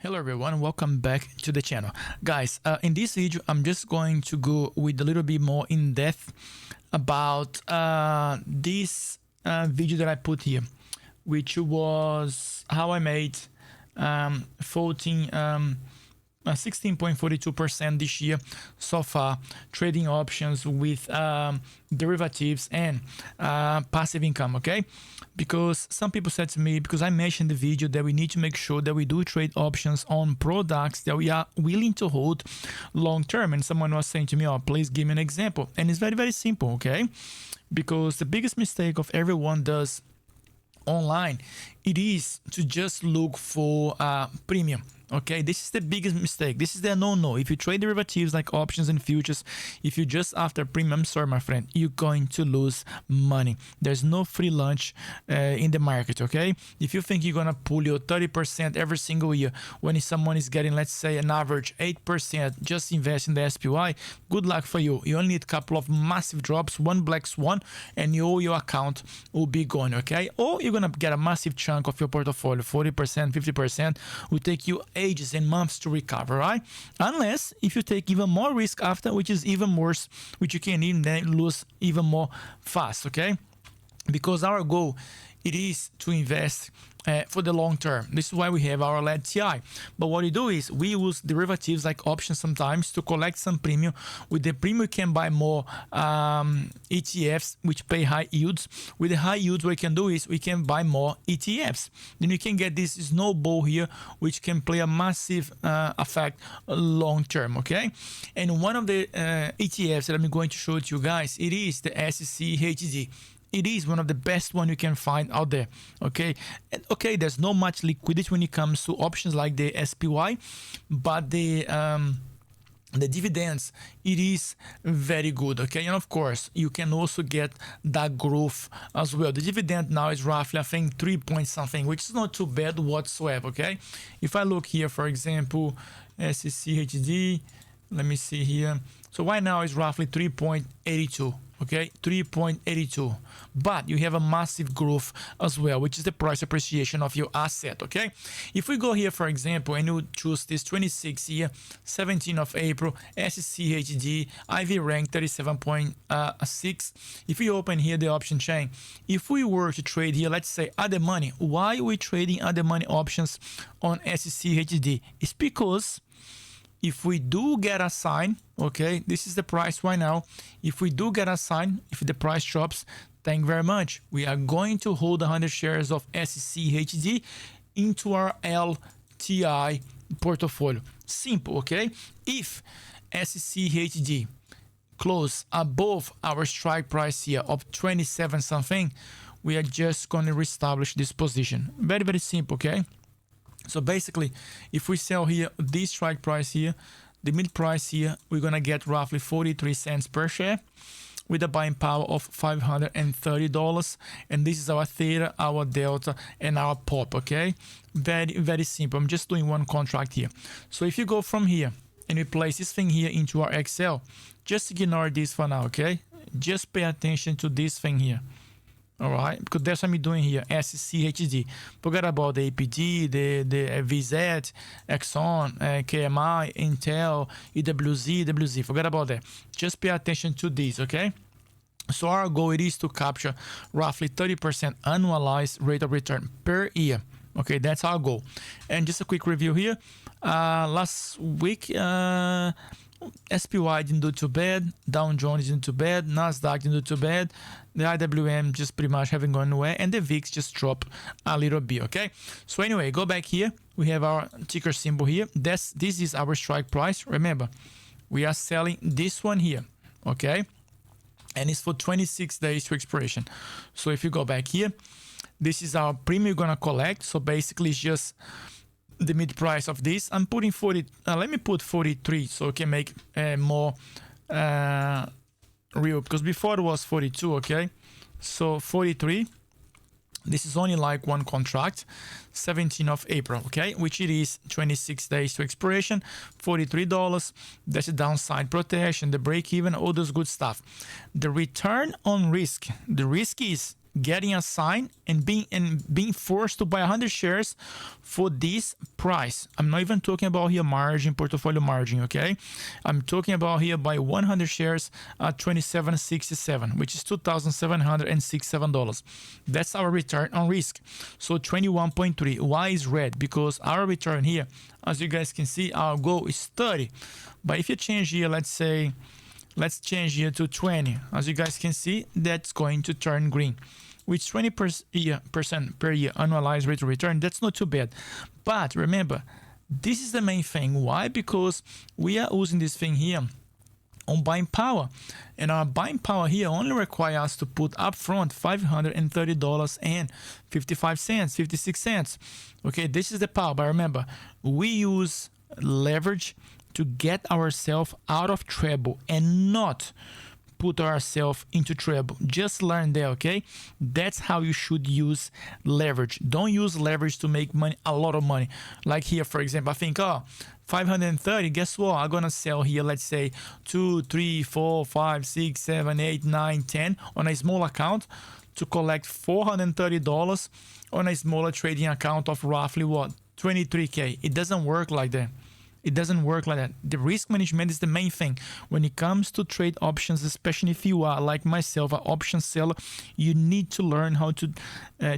Hello everyone, welcome back to the channel. Guys, in this video, I'm just going to go with a little bit more in depth about this video that I put here, which was how I made 16.42% this year so far trading options with derivatives and passive income. Okay, because some people said to me, because I mentioned in the video that we need to make sure that we do trade options on products that we are willing to hold long term, and someone was saying to me, oh, please give me an example. And it's very, very simple. Okay, because the biggest mistake of everyone does online, it is to just look for premium. Okay, this is the biggest mistake. This is the no. If you trade derivatives like options and futures, if you just after premium, I'm sorry, my friend, you're going to lose money. There's no free lunch in the market. Okay, if you think you're gonna pull your 30% every single year when someone is getting, let's say, an average 8%, just invest in the SPY. Good luck for you. You only need a couple of massive drops, one black swan, and your account will be gone. Okay, or you're gonna get a massive chunk of your portfolio, 40%, 50%, will take you ages and months to recover, right? Unless if you take even more risk after, which is even worse, which you can even then lose even more fast. Okay, because our goal, it is to invest for the long term. This is why we have our LED TI. But what we do is we use derivatives like options sometimes to collect some premium. With the premium, you can buy more ETFs, which pay high yields. With the high yields, what we can do is we can buy more ETFs. Then you can get this snowball here, which can play a massive effect long term. Okay, and one of the ETFs that I'm going to show to you guys, it is the SCHD. It is one of the best one you can find out there. Okay, and okay, there's not much liquidity when it comes to options like the SPY, but the dividends, it is very good. Okay, and of course you can also get that growth as well. The dividend now is roughly, I think, 3 point something, which is not too bad whatsoever. Okay, if I look here, for example, SCHD, let me see here. So right now it's roughly 3.82. Okay, 3.82, but you have a massive growth as well, which is the price appreciation of your asset. Okay, if we go here, for example, and you choose this 26 here, 17th of April, SCHD, IV rank 37.6. If we open here the option chain, if we were to trade here, let's say other money, why are we trading other money options on SCHD? It's because if we do get a sign, okay, this is the price right now. If we do get a sign, if the price drops, thank you very much. We are going to hold 100 shares of SCHD into our LTI portfolio. Simple, okay? If SCHD close above our strike price here of 27 something, we are just going to reestablish this position. Very, very simple, okay? So basically, if we sell here this strike price here, the mid price here, we're gonna get roughly 43 cents per share with a buying power of $530. And this is our theta, our delta, and our pop. Okay, very, very simple. I'm just doing one contract here. So if you go from here and we place this thing here into our Excel, just ignore this for now. Okay, just pay attention to this thing here. All right, because that's what I'm doing here, SCHD. Forget about the APD, the VZ, Exxon, KMI, Intel, EWZ. Forget about that. Just pay attention to these, okay? So our goal, it is to capture roughly 30% annualized rate of return per year. Okay, that's our goal. And just a quick review here. Last week, SPY didn't do too bad, Dow Jones didn't do too bad, Nasdaq didn't do too bad, the IWM just pretty much haven't gone nowhere, and the VIX just dropped a little bit. Okay, so anyway, go back here, we have our ticker symbol here. This is our strike price. Remember, we are selling this one here, okay, and it's for 26 days to expiration. So if you go back here, this is our premium you're gonna collect. So basically it's just the mid price of this. I'm putting 40, let me put 43 so we can make more real, because before it was 42. Okay, so 43, this is only like one contract, 17th of April, okay, which it is 26 days to expiration, $43. That's the downside protection, the break even, all those good stuff. The return on risk, the risk is getting assigned and being forced to buy 100 shares for this price. I'm not even talking about here margin, portfolio margin, okay? I'm talking about here buy 100 shares at $27.67, which is $2,767. That's our return on risk. So 21.3. Why is red? Because our return here, as you guys can see, our goal is 30. But if you change here, let's change here to 20. As you guys can see, that's going to turn green. With 20% per year annualized rate of return, that's not too bad. But remember, this is the main thing. Why? Because we are using this thing here on buying power, and our buying power here only requires us to put upfront $530.55, 56 cents. Okay, this is the power. But remember, we use leverage to get ourselves out of trouble and not put ourselves into trouble. Just learn that, okay? That's how you should use leverage. Don't use leverage to make money, a lot of money. Like here, for example, I think, 530, guess what? I'm gonna sell here, let's say 2, 3, 4, 5, 6, 7, 8, 9, 10 on a small account to collect $430 on a smaller trading account of roughly what? 23K. It doesn't work like that. It doesn't work like that. The risk management is the main thing. When it comes to trade options, especially if you are like myself, an option seller, you need to learn how to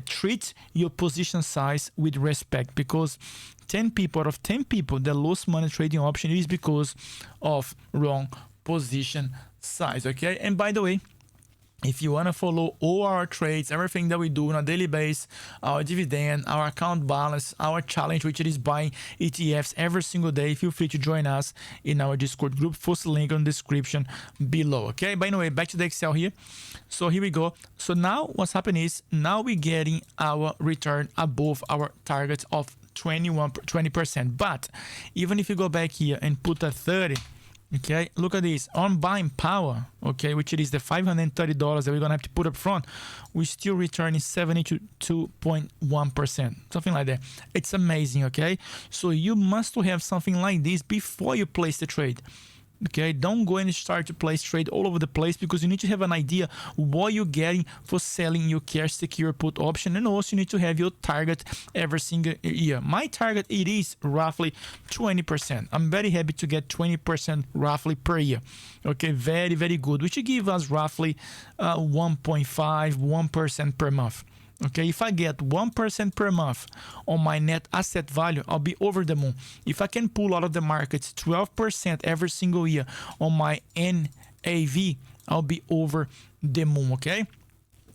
treat your position size with respect, because 10 people out of 10 people that lose money trading option is because of wrong position size, okay? And by the way, if you want to follow all our trades, everything that we do on a daily basis, our dividend, our account balance, our challenge, which is buying ETFs every single day, feel free to join us in our Discord group. First link on the description below. Okay, by the way, back to the Excel here. So here we go. So now what's happening is now we're getting our return above our target of 20%. But even if you go back here and put a 30, okay, look at this on buying power, okay, which it is the $530 that we're gonna have to put up front, we still returning 72.1%, something like that. It's amazing, okay? So you must have something like this before you place the trade. Okay, don't go and start to place trade all over the place, because you need to have an idea what you're getting for selling your cash secure put option, and also you need to have your target every single year. My target, it is roughly 20%. I'm very happy to get 20% roughly per year. Okay, very, very good, which give us roughly 1.5, 1% per month. Okay, if I get 1% per month on my net asset value, I'll be over the moon. If I can pull out of the markets 12% every single year on my NAV, I'll be over the moon, okay?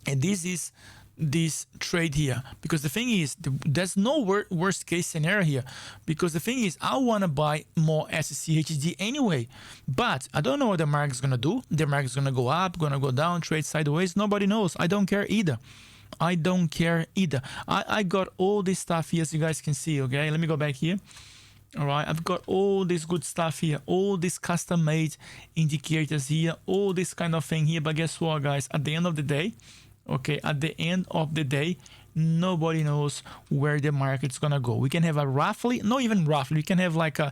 And this is this trade here, because the thing is, there's no worst case scenario here, because the thing is, I want to buy more SCHD anyway, but I don't know what the market's gonna do. The market's gonna go up, gonna go down, trade sideways, nobody knows. I don't care either. I don't care either. I got all this stuff here, as you guys can see, okay? Let me go back here. All right, I've got all this good stuff here, all these custom-made indicators here, all this kind of thing here. But guess what, guys? At the end of the day, okay, at the end of the day, nobody knows where the market's gonna go. We can have a roughly, not even roughly, we can have like a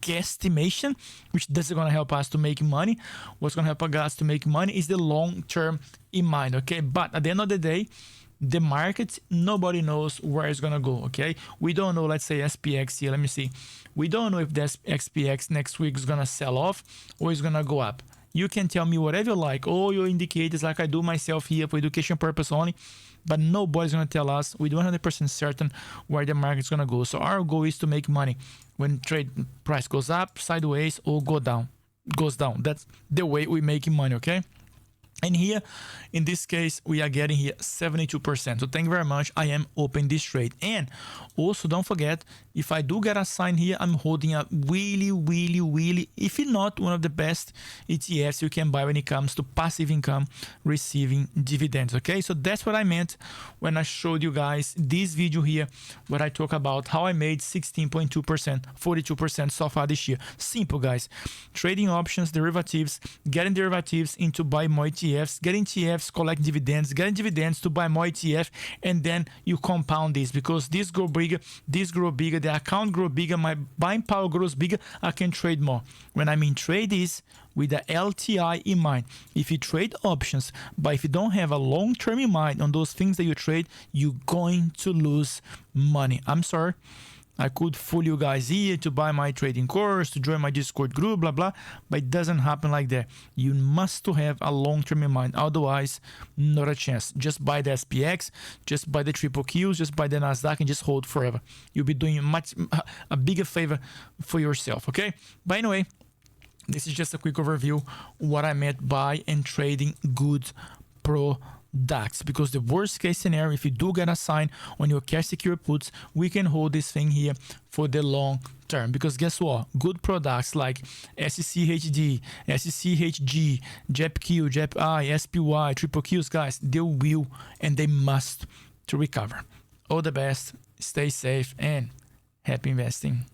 guesstimation, which doesn't gonna help us to make money. What's gonna help us to make money is the long term in mind, okay? But at the end of the day, the market, nobody knows where it's gonna go, okay? We don't know, let's say SPX here, let me see. We don't know if this XPX next week is gonna sell off or is gonna go up. You can tell me whatever you like, all your indicators, like I do myself here for education purpose only, but nobody's gonna tell us with 100% certain where the market's gonna go. So our goal is to make money when trade price goes up, sideways, or goes down. That's the way we making money, okay? And here, in this case, we are getting here 72%. So thank you very much. I am open this trade. And also don't forget, if I do get a sign here, I'm holding a really, if not one of the best ETFs you can buy when it comes to passive income receiving dividends. Okay, so that's what I meant when I showed you guys this video here, where I talk about how I made 16.2%, 42% so far this year. Simple, guys. Trading options, derivatives, getting derivatives into buy more ETFs, ETFs, collect dividends, getting dividends to buy more ETF, and then you compound this because this grow bigger, the account grow bigger, my buying power grows bigger, I can trade more. When I mean trade is with the LTI in mind. If you trade options, but if you don't have a long term in mind on those things that you trade, you're going to lose money. I'm sorry. I could fool you guys here to buy my trading course, to join my Discord group, blah, blah, but it doesn't happen like that. You must have a long-term in mind. Otherwise, not a chance. Just buy the SPX, just buy the triple Qs, just buy the NASDAQ and just hold forever. You'll be doing a bigger favor for yourself, okay? But anyway, this is just a quick overview what I meant by and trading good products, because the worst case scenario, if you do get assigned on your cash secure puts, we can hold this thing here for the long term. Because guess what, good products like SCHD, SCHG, JEPQ, JEPI, SPY, triple Qs, guys, they will and they must to recover. All the best, stay safe and happy investing.